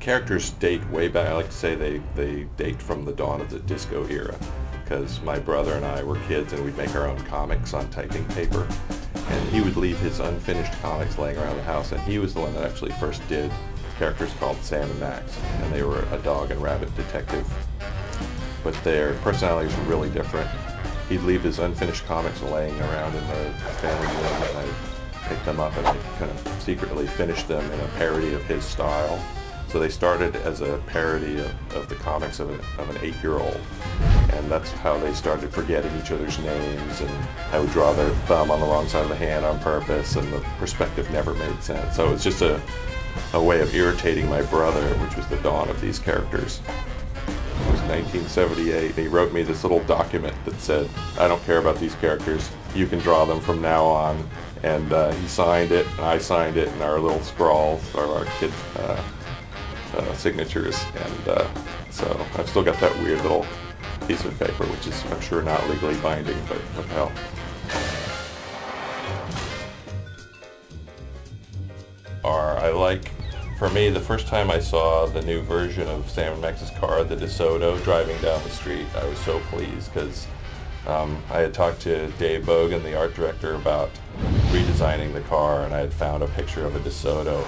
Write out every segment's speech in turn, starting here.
characters date way back. I like to say they date from the dawn of the disco era, because my brother and I were kids and we'd make our own comics on typing paper, and he would leave his unfinished comics laying around the house, and he was the one that actually first did characters called Sam and Max, and they were a dog and rabbit detective, but their personalities were really different. He'd leave his unfinished comics laying around in the family room, and I'd pick them up and I'd kind of secretly finish them in a parody of his style. So they started as a parody of the comics of an 8-year-old, and that's how they started forgetting each other's names, and I would draw their thumb on the wrong side of the hand on purpose, and the perspective never made sense. So it was just a way of irritating my brother, which was the dawn of these characters. It was 1978, and he wrote me this little document that said, "I don't care about these characters, you can draw them from now on," and he signed it, and I signed it, and our little scrawls are our kids' signatures, and so I've still got that weird little piece of paper, which is, I'm sure, not legally binding, but what the hell. For me, the first time I saw the new version of Sam and Max's car, the DeSoto, driving down the street, I was so pleased, because I had talked to Dave Bogan, the art director, about redesigning the car, and I had found a picture of a DeSoto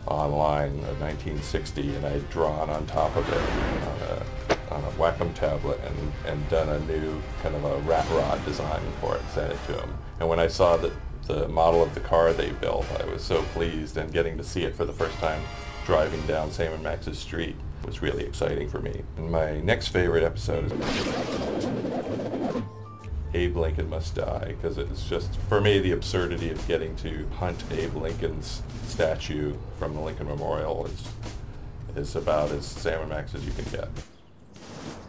online in 1960, and I had drawn on top of it on a Wacom tablet and done a new kind of a rat rod design for it and sent it to him. And when I saw the model of the car they built, I was so pleased, and getting to see it for the first time driving down Sam and Max's street was really exciting for me. And my next favorite episode is Abe Lincoln Must Die, because it's just, for me, the absurdity of getting to hunt Abe Lincoln's statue from the Lincoln Memorial is about as Sam and Max as you can get.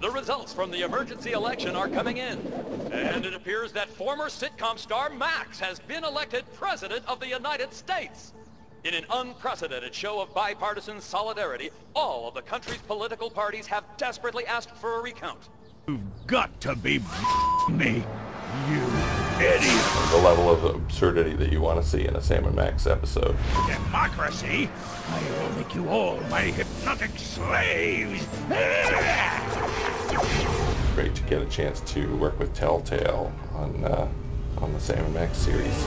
The results from the emergency election are coming in, and it appears that former sitcom star Max has been elected President of the United States. In an unprecedented show of bipartisan solidarity, all of the country's political parties have desperately asked for a recount. You've got to be me, you idiot! The level of absurdity that you want to see in a Sam and Max episode. Democracy? I will make you all my hypnotic slaves! Great to get a chance to work with Telltale on the Sam and Max series.